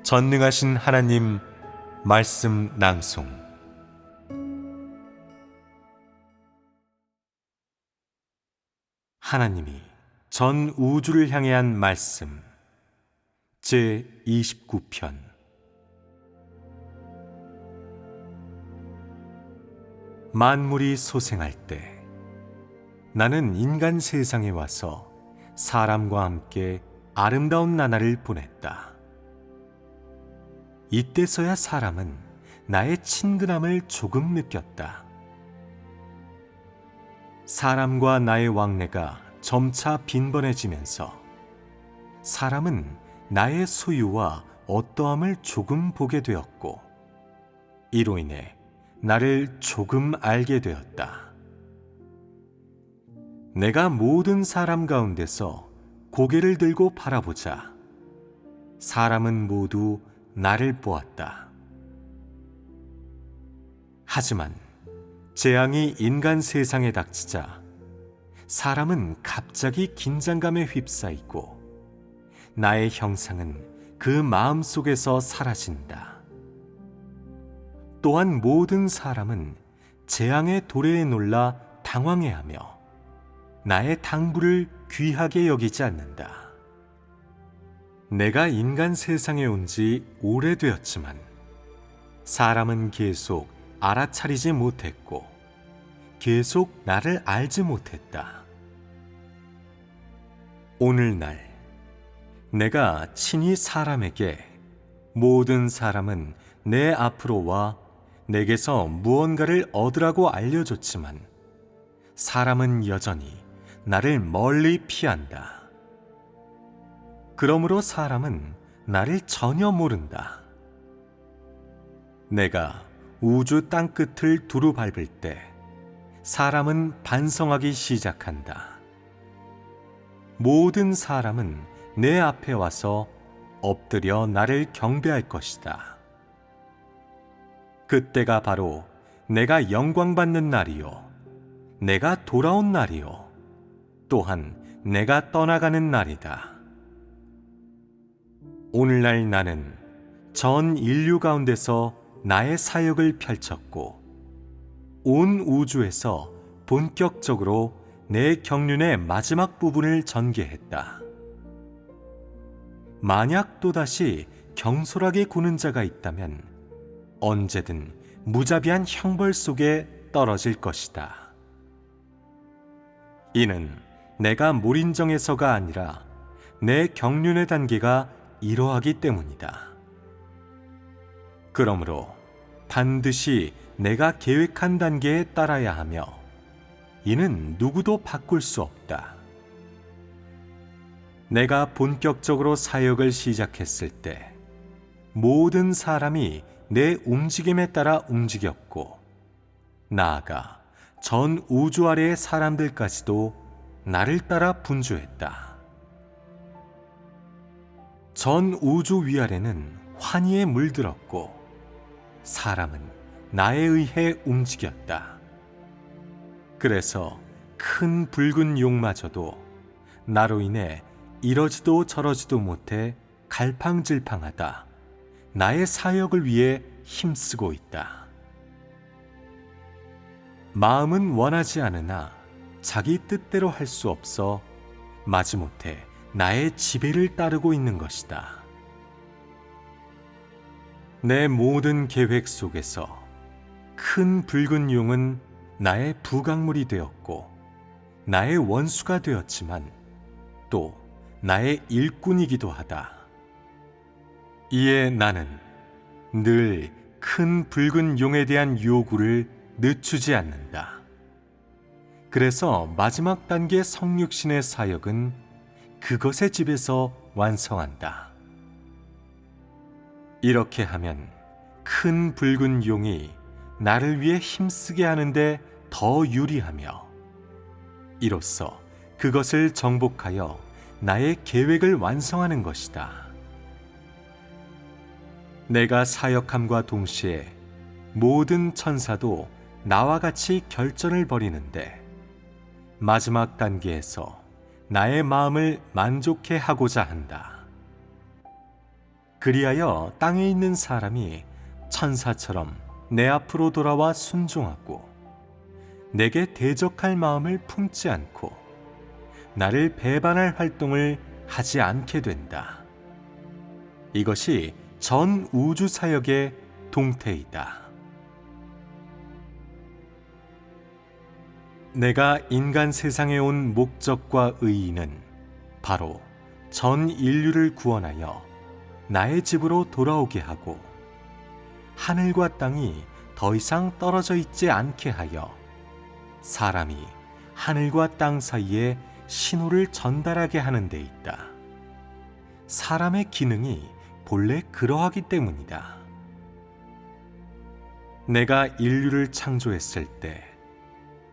전능하신 하나님 말씀 낭송. 하나님이 전 우주를 향해 한 말씀 제 29편. 만물이 소생할 때 나는 인간 세상에 와서 사람과 함께 아름다운 나날을 보냈다. 이때서야 사람은 나의 친근함을 조금 느꼈다. 사람과 나의 왕래가 점차 빈번해지면서 사람은 나의 소유와 어떠함을 조금 보게 되었고, 이로 인해 나를 조금 알게 되었다. 내가 모든 사람 가운데서 고개를 들고 바라보자 사람은 모두 나를 보았다. 하지만 재앙이 인간 세상에 닥치자 사람은 갑자기 긴장감에 휩싸이고 나의 형상은 그 마음 속에서 사라진다. 또한 모든 사람은 재앙의 도래에 놀라 당황해하며 나의 당부를 귀하게 여기지 않는다. 내가 인간 세상에 온 지 오래되었지만 사람은 계속 알아차리지 못했고 계속 나를 알지 못했다. 오늘날 내가 친히 사람에게 모든 사람은 내 앞으로 와 내게서 무언가를 얻으라고 알려줬지만 사람은 여전히 나를 멀리 피한다. 그러므로 사람은 나를 전혀 모른다. 내가 우주 땅끝을 두루 밟을 때 사람은 반성하기 시작한다. 모든 사람은 내 앞에 와서 엎드려 나를 경배할 것이다. 그때가 바로 내가 영광받는 날이요, 내가 돌아온 날이요, 또한 내가 떠나가는 날이다. 오늘날 나는 전 인류 가운데서 나의 사역을 펼쳤고 온 우주에서 본격적으로 내 경륜의 마지막 부분을 전개했다. 만약 또다시 경솔하게 구는 자가 있다면 언제든 무자비한 형벌 속에 떨어질 것이다. 이는 내가 몰인정에서가 아니라 내 경륜의 단계가 이러하기 때문이다. 그러므로 반드시 내가 계획한 단계에 따라야 하며 이는 누구도 바꿀 수 없다. 내가 본격적으로 사역을 시작했을 때 모든 사람이 내 움직임에 따라 움직였고 나아가 전 우주 아래의 사람들까지도 나를 따라 분주했다. 전 우주 위아래는 환희에 물들었고 사람은 나에 의해 움직였다. 그래서 큰 붉은 용마저도 나로 인해 이러지도 저러지도 못해 갈팡질팡하다 나의 사역을 위해 힘쓰고 있다. 마음은 원하지 않으나 자기 뜻대로 할 수 없어 마지못해 나의 지배를 따르고 있는 것이다. 내 모든 계획 속에서 큰 붉은 용은 나의 부강물이 되었고 나의 원수가 되었지만 또 나의 일꾼이기도 하다. 이에 나는 늘 큰 붉은 용에 대한 요구를 늦추지 않는다. 그래서 마지막 단계 성육신의 사역은 그것의 집에서 완성한다. 이렇게 하면 큰 붉은 용이 나를 위해 힘쓰게 하는데 더 유리하며 이로써 그것을 정복하여 나의 계획을 완성하는 것이다. 내가 사역함과 동시에 모든 천사도 나와 같이 결전을 벌이는데 마지막 단계에서 나의 마음을 만족해 하고자 한다. 그리하여 땅에 있는 사람이 천사처럼 내 앞으로 돌아와 순종하고 내게 대적할 마음을 품지 않고 나를 배반할 활동을 하지 않게 된다. 이것이 전 우주 사역의 동태이다. 내가 인간 세상에 온 목적과 의의는 바로 전 인류를 구원하여 나의 집으로 돌아오게 하고 하늘과 땅이 더 이상 떨어져 있지 않게 하여 사람이 하늘과 땅 사이에 신호를 전달하게 하는 데 있다. 사람의 기능이 본래 그러하기 때문이다. 내가 인류를 창조했을 때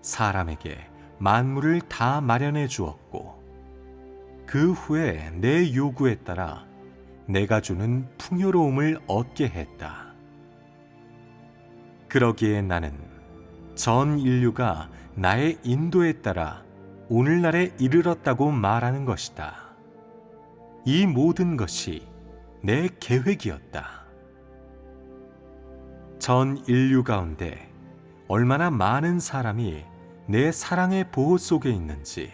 사람에게 만물을 다 마련해 주었고 그 후에 내 요구에 따라 내가 주는 풍요로움을 얻게 했다. 그러기에 나는 전 인류가 나의 인도에 따라 오늘날에 이르렀다고 말하는 것이다. 이 모든 것이 내 계획이었다. 전 인류 가운데 얼마나 많은 사람이 내 사랑의 보호 속에 있는지,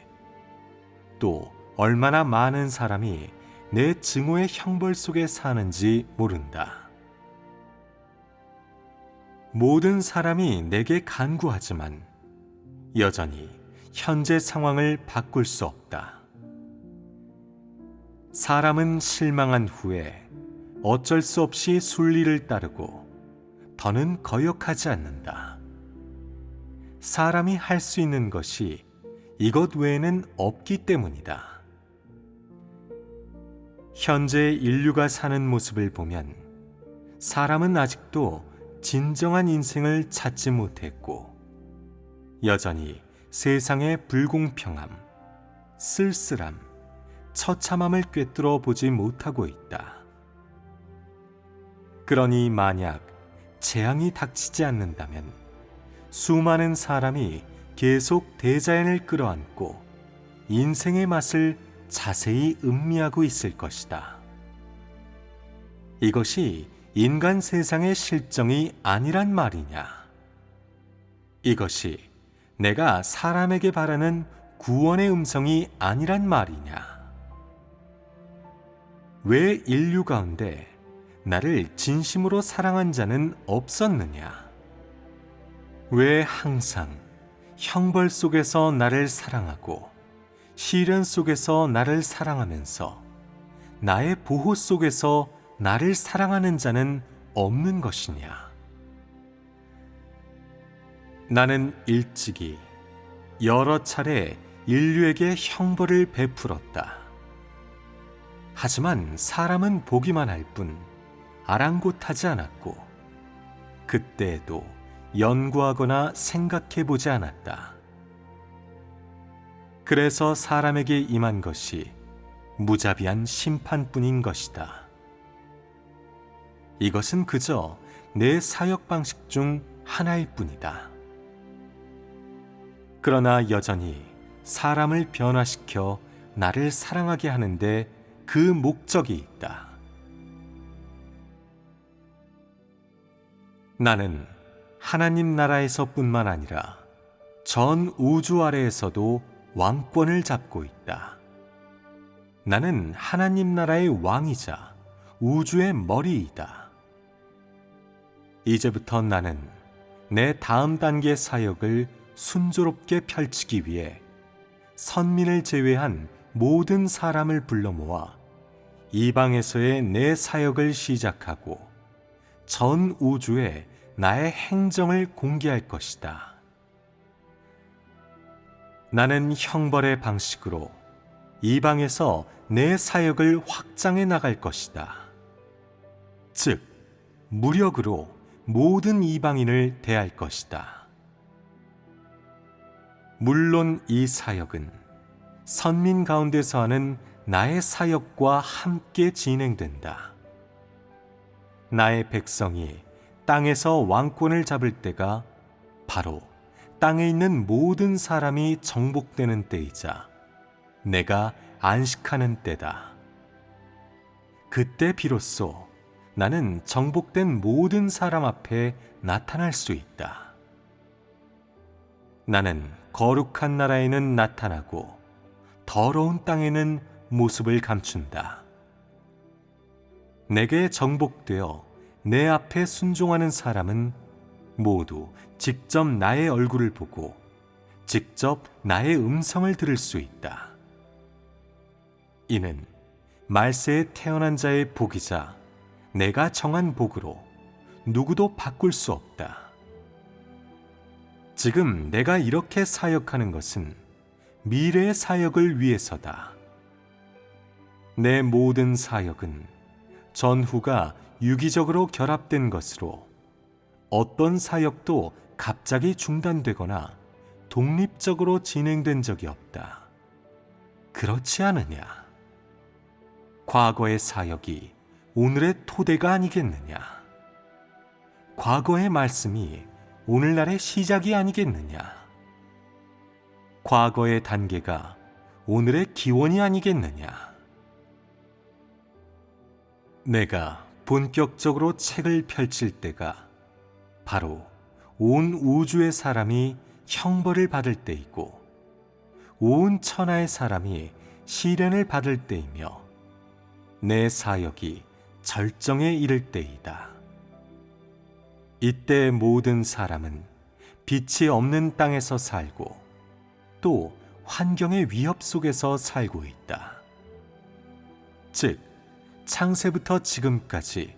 또 얼마나 많은 사람이 내 증오의 형벌 속에 사는지 모른다. 모든 사람이 내게 간구하지만 여전히 현재 상황을 바꿀 수 없다. 사람은 실망한 후에 어쩔 수 없이 순리를 따르고 더는 거역하지 않는다. 사람이 할 수 있는 것이 이것 외에는 없기 때문이다. 현재 인류가 사는 모습을 보면 사람은 아직도 진정한 인생을 찾지 못했고 여전히 세상의 불공평함, 쓸쓸함, 처참함을 꿰뚫어 보지 못하고 있다. 그러니 만약 재앙이 닥치지 않는다면 수많은 사람이 계속 대자연을 끌어안고 인생의 맛을 자세히 음미하고 있을 것이다. 이것이 인간 세상의 실정이 아니란 말이냐? 이것이 내가 사람에게 바라는 구원의 음성이 아니란 말이냐? 왜 인류 가운데 나를 진심으로 사랑한 자는 없었느냐? 왜 항상 형벌 속에서 나를 사랑하고 시련 속에서 나를 사랑하면서 나의 보호 속에서 나를 사랑하는 자는 없는 것이냐? 나는 일찍이 여러 차례 인류에게 형벌을 베풀었다. 하지만 사람은 보기만 할 뿐 아랑곳하지 않았고 그때에도 연구하거나 생각해 보지 않았다. 그래서 사람에게 임한 것이 무자비한 심판뿐인 것이다. 이것은 그저 내 사역 방식 중 하나일 뿐이다. 그러나 여전히 사람을 변화시켜 나를 사랑하게 하는데 그 목적이 있다. 나는 하나님 나라에서뿐만 아니라 전 우주 아래에서도 왕권을 잡고 있다. 나는 하나님 나라의 왕이자 우주의 머리이다. 이제부터 나는 내 다음 단계 사역을 순조롭게 펼치기 위해 선민을 제외한 모든 사람을 불러 모아 이방에서의 내 사역을 시작하고 전 우주에 나의 행정을 공개할 것이다. 나는 형벌의 방식으로 이방에서 내 사역을 확장해 나갈 것이다. 즉, 무력으로 모든 이방인을 대할 것이다. 물론 이 사역은 선민 가운데서 하는 나의 사역과 함께 진행된다. 나의 백성이 땅에서 왕권을 잡을 때가 바로 땅에 있는 모든 사람이 정복되는 때이자 내가 안식하는 때다. 그때 비로소 나는 정복된 모든 사람 앞에 나타날 수 있다. 나는 거룩한 나라에는 나타나고 더러운 땅에는 모습을 감춘다. 내게 정복되어 내 앞에 순종하는 사람은 모두 직접 나의 얼굴을 보고 직접 나의 음성을 들을 수 있다. 이는 말세에 태어난 자의 복이자 내가 정한 복으로 누구도 바꿀 수 없다. 지금 내가 이렇게 사역하는 것은 미래의 사역을 위해서다. 내 모든 사역은 전후가 유기적으로 결합된 것으로 어떤 사역도 갑자기 중단되거나 독립적으로 진행된 적이 없다. 그렇지 않으냐? 과거의 사역이 오늘의 토대가 아니겠느냐? 과거의 말씀이 오늘날의 시작이 아니겠느냐? 과거의 단계가 오늘의 기원이 아니겠느냐? 내가 본격적으로 책을 펼칠 때가 바로 온 우주의 사람이 형벌을 받을 때이고 온 천하의 사람이 시련을 받을 때이며 내 사역이 절정에 이를 때이다. 이때 모든 사람은 빛이 없는 땅에서 살고 또 환경의 위협 속에서 살고 있다. 즉, 창세부터 지금까지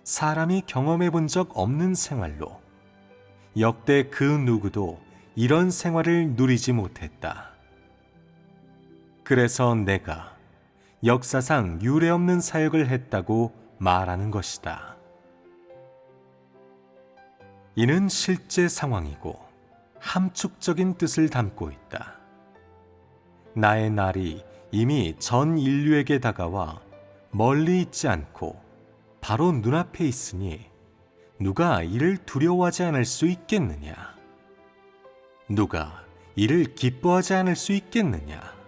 사람이 경험해 본 적 없는 생활로 역대 그 누구도 이런 생활을 누리지 못했다. 그래서 내가 역사상 유례없는 사역을 했다고 말하는 것이다. 이는 실제 상황이고 함축적인 뜻을 담고 있다. 나의 날이 이미 전 인류에게 다가와 멀리 있지 않고 바로 눈앞에 있으니 누가 이를 두려워하지 않을 수 있겠느냐? 누가 이를 기뻐하지 않을 수 있겠느냐?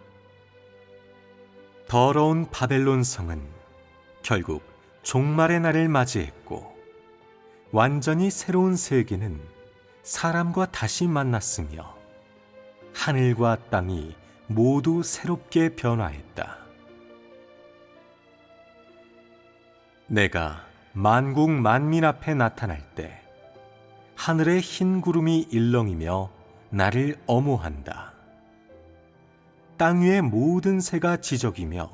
더러운 바벨론 성은 결국 종말의 날을 맞이했고 완전히 새로운 세계는 사람과 다시 만났으며 하늘과 땅이 모두 새롭게 변화했다. 내가 만국 만민 앞에 나타날 때 하늘의 흰 구름이 일렁이며 나를 엄호한다. 땅 위의 모든 새가 지저귀며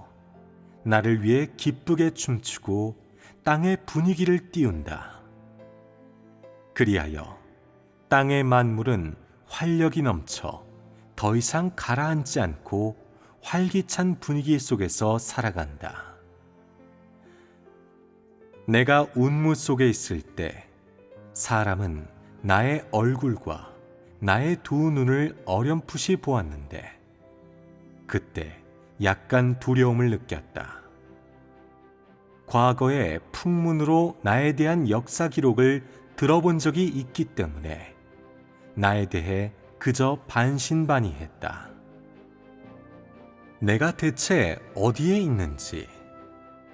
나를 위해 기쁘게 춤추고 땅의 분위기를 띄운다. 그리하여 땅의 만물은 활력이 넘쳐 더 이상 가라앉지 않고 활기찬 분위기 속에서 살아간다. 내가 운무 속에 있을 때 사람은 나의 얼굴과 나의 두 눈을 어렴풋이 보았는데 그때 약간 두려움을 느꼈다. 과거의 풍문으로 나에 대한 역사 기록을 들어본 적이 있기 때문에 나에 대해 그저 반신반의했다. 내가 대체 어디에 있는지,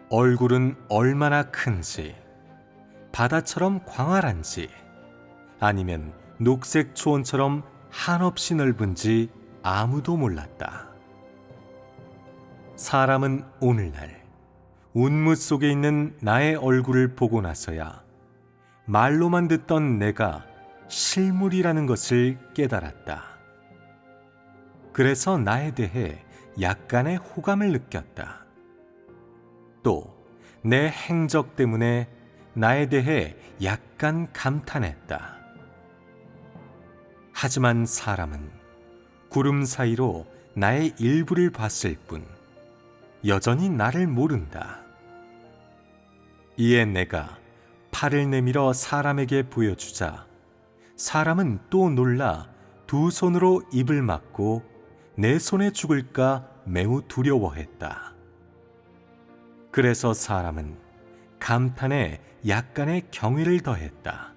얼굴은 얼마나 큰지, 바다처럼 광활한지, 아니면 녹색 초원처럼 한없이 넓은지 아무도 몰랐다. 사람은 오늘날 운무 속에 있는 나의 얼굴을 보고 나서야 말로만 듣던 내가 실물이라는 것을 깨달았다. 그래서 나에 대해 약간의 호감을 느꼈다. 또 내 행적 때문에 나에 대해 약간 감탄했다. 하지만 사람은 구름 사이로 나의 일부를 봤을 뿐 여전히 나를 모른다. 이에 내가 팔을 내밀어 사람에게 보여주자 사람은 또 놀라 두 손으로 입을 막고 내 손에 죽을까 매우 두려워했다. 그래서 사람은 감탄에 약간의 경외를 더했다.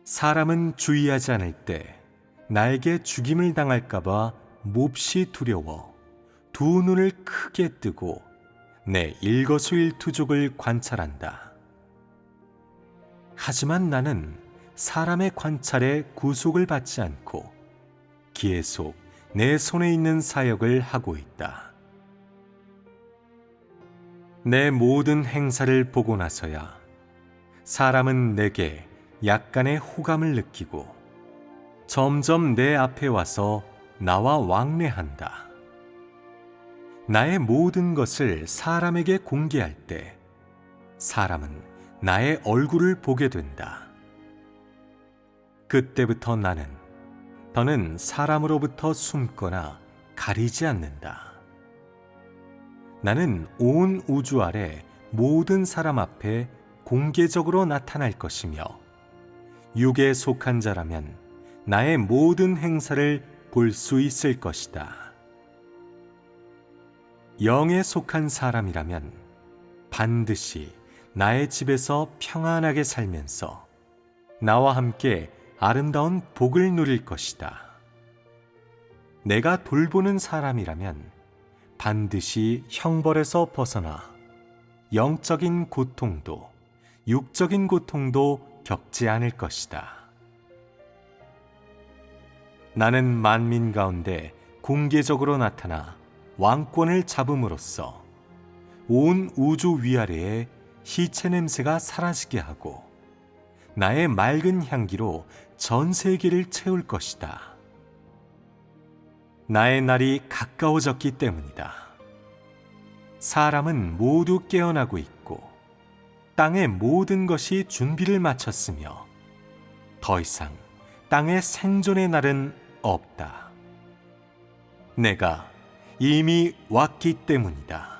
사람은 주의하지 않을 때 나에게 죽임을 당할까 봐 몹시 두려워 두 눈을 크게 뜨고 내 일거수일투족을 관찰한다. 하지만 나는 사람의 관찰에 구속을 받지 않고 계속 내 손에 있는 사역을 하고 있다. 내 모든 행사를 보고 나서야 사람은 내게 약간의 호감을 느끼고 점점 내 앞에 와서 나와 왕래한다. 나의 모든 것을 사람에게 공개할 때 사람은 나의 얼굴을 보게 된다. 그때부터 나는 더는 사람으로부터 숨거나 가리지 않는다. 나는 온 우주 아래 모든 사람 앞에 공개적으로 나타날 것이며 육에 속한 자라면 나의 모든 행사를 볼 수 있을 것이다. 영에 속한 사람이라면 반드시 나의 집에서 평안하게 살면서 나와 함께 아름다운 복을 누릴 것이다. 내가 돌보는 사람이라면 반드시 형벌에서 벗어나 영적인 고통도 육적인 고통도 겪지 않을 것이다. 나는 만민 가운데 공개적으로 나타나 왕권을 잡음으로써 온 우주 위아래에 시체 냄새가 사라지게 하고 나의 맑은 향기로 전 세계를 채울 것이다. 나의 날이 가까워졌기 때문이다. 사람은 모두 깨어나고 있고 땅의 모든 것이 준비를 마쳤으며 더 이상 땅의 생존의 날은 없다. 내가 이미 왔기 때문이다.